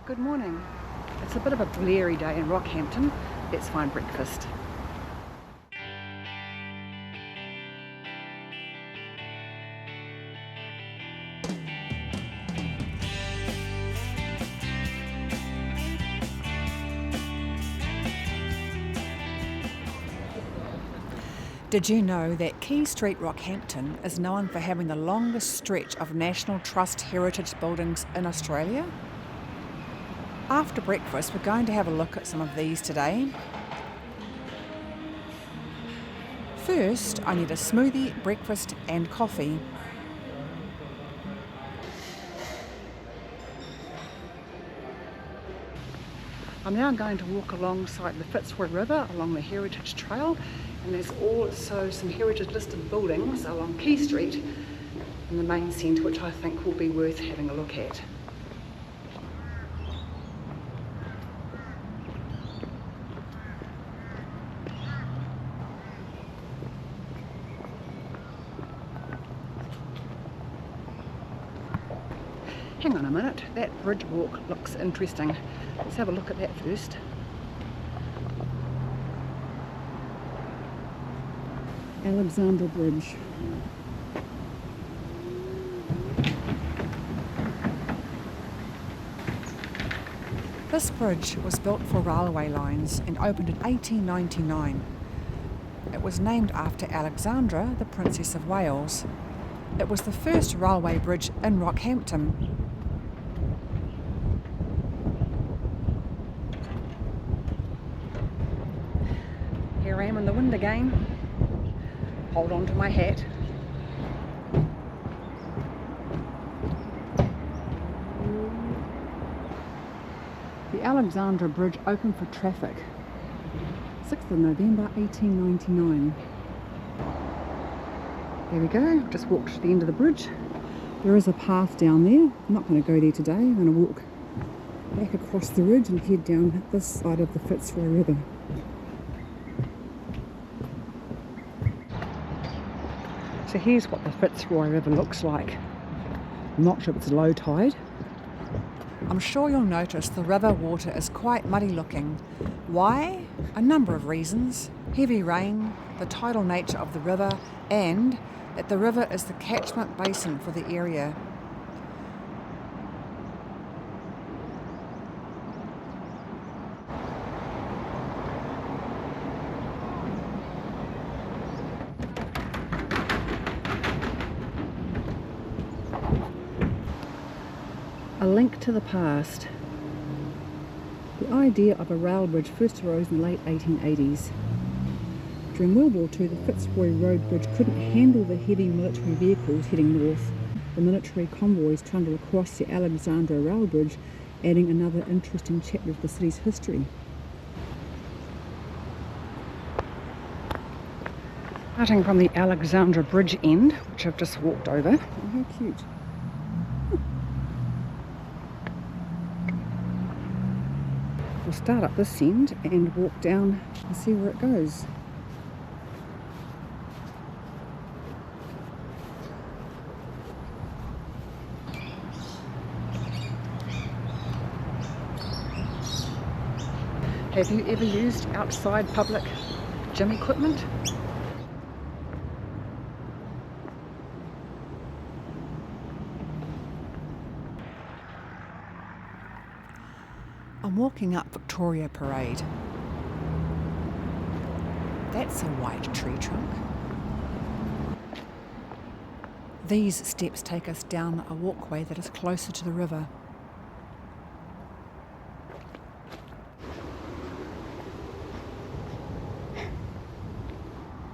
Good morning. It's a bit of a bleary day in Rockhampton. Let's find breakfast. Did you know that Quay Street, Rockhampton is known for having the longest stretch of National Trust heritage buildings in Australia? After breakfast, we're going to have a look at some of these today. First, I need a smoothie, breakfast and coffee. I'm now going to walk alongside the Fitzroy River along the Heritage Trail, and there's also some heritage listed buildings along Quay Street in the main centre which I think will be worth having a look at. Hang on a minute, that bridge walk looks interesting. Let's have a look at that first. Alexandra Bridge. This bridge was built for railway lines and opened in 1899. It was named after Alexandra, the Princess of Wales. It was the first railway bridge in Rockhampton. Here I am in the wind again. Hold on to my hat. The Alexandra Bridge opened for traffic 6th of November 1899. There we go, I've just walked to the end of the bridge. There is a path down there. I'm not going to go there today. I'm going to walk back across the ridge and head down this side of the Fitzroy River. So here's what the Fitzroy River looks like. I'm not sure if it's low tide. I'm sure you'll notice the river water is quite muddy looking. Why? A number of reasons. Heavy rain, the tidal nature of the river, and that the river is the catchment basin for the area. A link to the past. The idea of a rail bridge first arose in the late 1880s. During World War II, the Fitzroy Road Bridge couldn't handle the heavy military vehicles heading north. The military convoys trundled across the Alexandra Rail Bridge, adding another interesting chapter to the city's history. Starting from the Alexandra Bridge end, which I've just walked over. Oh, how cute. We'll start up this end and walk down and see where it goes. Have you ever used outside public gym equipment? I'm walking up Victoria Parade. That's a white tree trunk. These steps take us down a walkway that is closer to the river.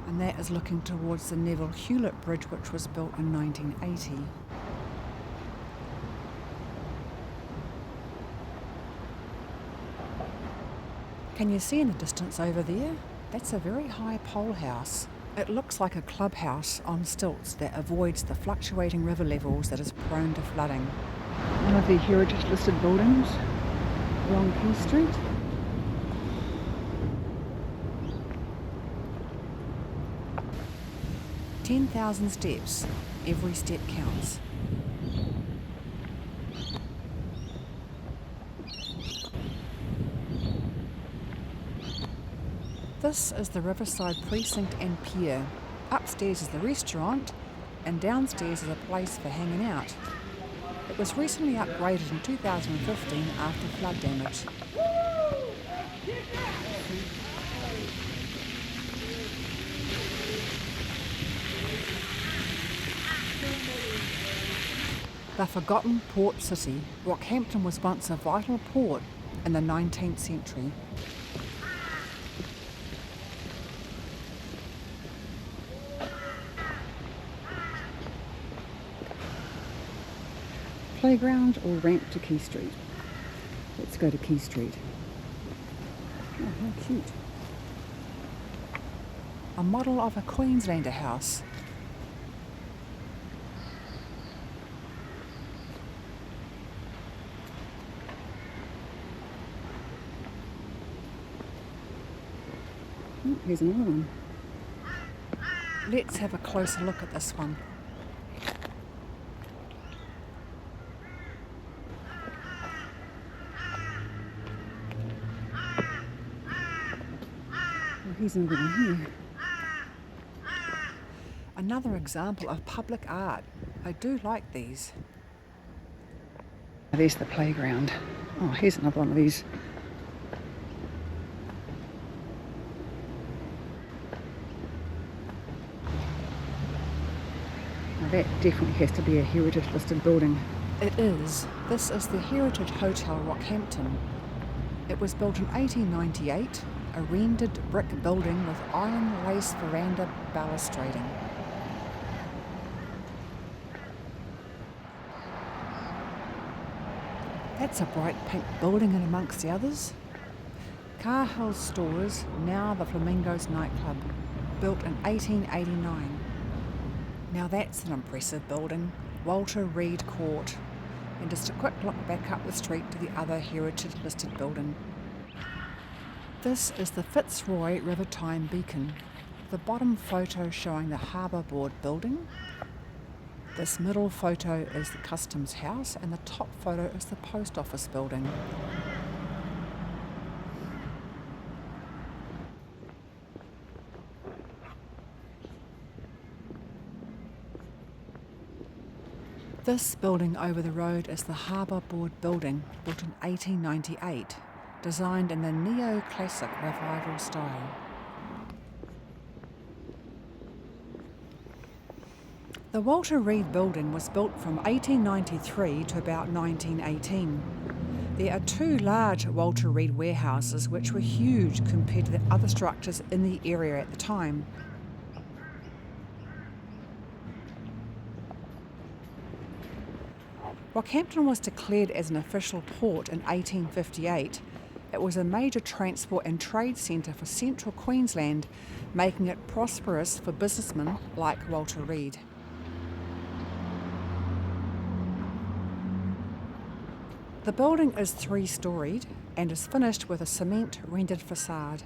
And that is looking towards the Neville Hewlett Bridge, which was built in 1980. Can you see in the distance over there? That's a very high pole house. It looks like a clubhouse on stilts that avoids the fluctuating river levels that is prone to flooding. One of the heritage listed buildings along Quay Street. "10,000 steps, every step counts." This is the Riverside Precinct and Pier. Upstairs is the restaurant and downstairs is a place for hanging out. It was recently upgraded in 2015 after flood damage. The forgotten port city, Rockhampton was once a vital port in the 19th century. Playground or ramp to Quay Street? Let's go to Quay Street. Oh, how cute. A model of a Queenslander house. Oh, here's another one. Let's have a closer look at this one. Here's another one here. Another example of public art. I do like these. There's the playground. Oh, here's another one of these. Now that definitely has to be a heritage listed building. It is. This is the Heritage Hotel Rockhampton. It was built in 1898. A rendered brick building with iron lace veranda balustrading. That's a bright pink building in amongst the others. Cahill Stores, now the Flamingos nightclub, built in 1889. Now that's an impressive building, Walter Reed Court. And just a quick look back up the street to the other heritage listed building. This is the Fitzroy River Time Beacon, the bottom photo showing the Harbour Board building. This middle photo is the Customs House and the top photo is the Post Office building. This building over the road is the Harbour Board building, built in 1898. Designed in the neoclassic revival style. The Walter Reed building was built from 1893 to about 1918. There are two large Walter Reed warehouses which were huge compared to the other structures in the area at the time. Rockhampton was declared as an official port in 1858. It was a major transport and trade centre for central Queensland, making it prosperous for businessmen like Walter Reed. The building is 3-storied and is finished with a cement rendered facade.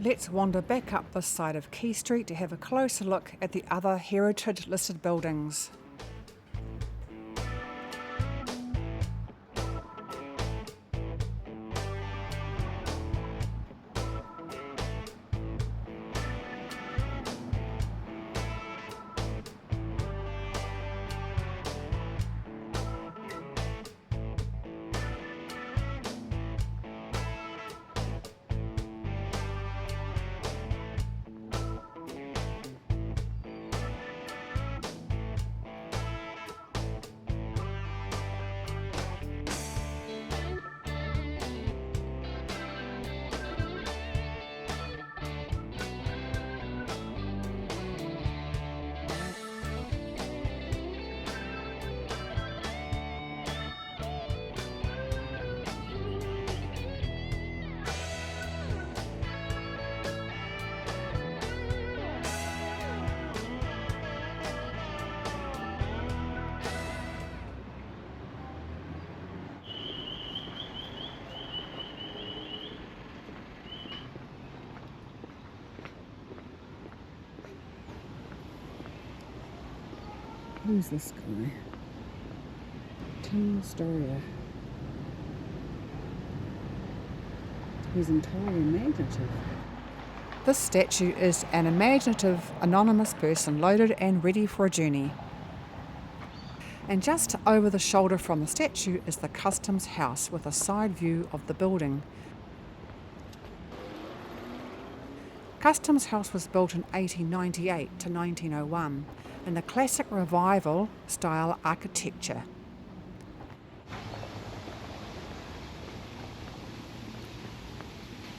Let's wander back up this side of Quay Street to have a closer look at the other heritage listed buildings. Who's this guy? Teen Storia. He's entirely imaginative. This statue is an imaginative, anonymous person loaded and ready for a journey. And just over the shoulder from the statue is the Customs House with a side view of the building. Customs House was built in 1898 to 1901 in the classic revival style architecture.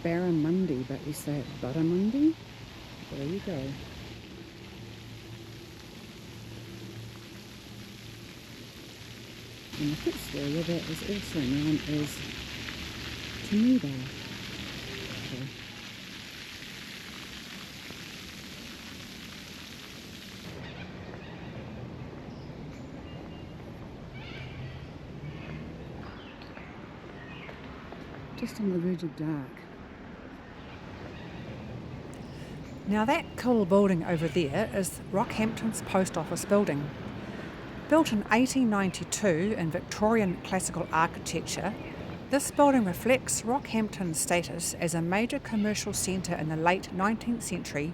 Barramundi, but you say it Barramundi? There you go. And the Fitzroy River is also known as Temuda. Okay. Just on the verge of dark. Now that cool building over there is Rockhampton's post office building. Built in 1892 in Victorian classical architecture, this building reflects Rockhampton's status as a major commercial centre in the late 19th century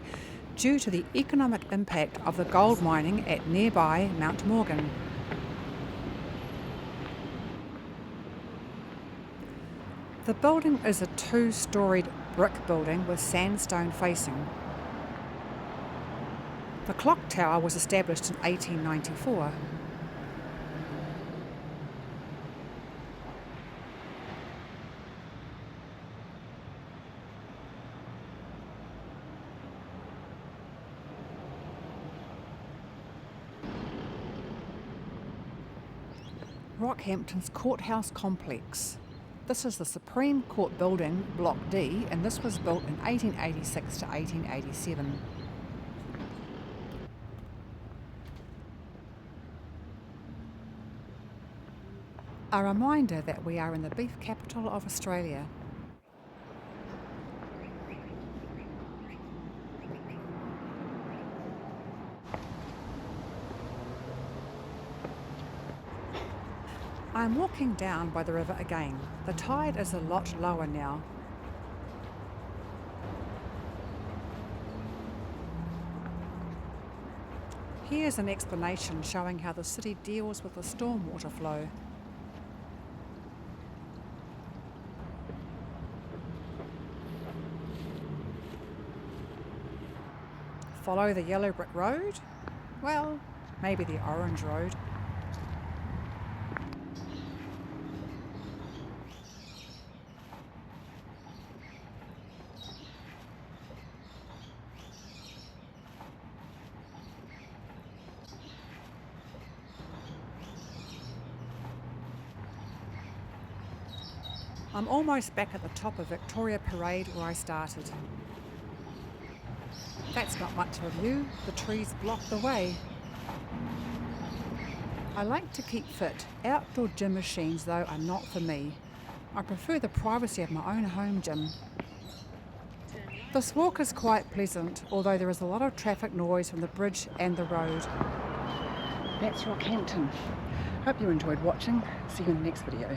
due to the economic impact of the gold mining at nearby Mount Morgan. The building is a two-storied brick building with sandstone facing. The clock tower was established in 1894. Rockhampton's Courthouse Complex. This is the Supreme Court building, Block D, and this was built in 1886 to 1887. A reminder that we are in the beef capital of Australia. I'm walking down by the river again. The tide is a lot lower now. Here's an explanation showing how the city deals with the stormwater flow. Follow the yellow brick road? Well, maybe the orange road. I'm almost back at the top of Victoria Parade where I started. That's not much of a view, the trees block the way. I like to keep fit. Outdoor gym machines though are not for me. I prefer the privacy of my own home gym. This walk is quite pleasant, although there is a lot of traffic noise from the bridge and the road. That's Rockhampton. Hope you enjoyed watching. See you in the next video.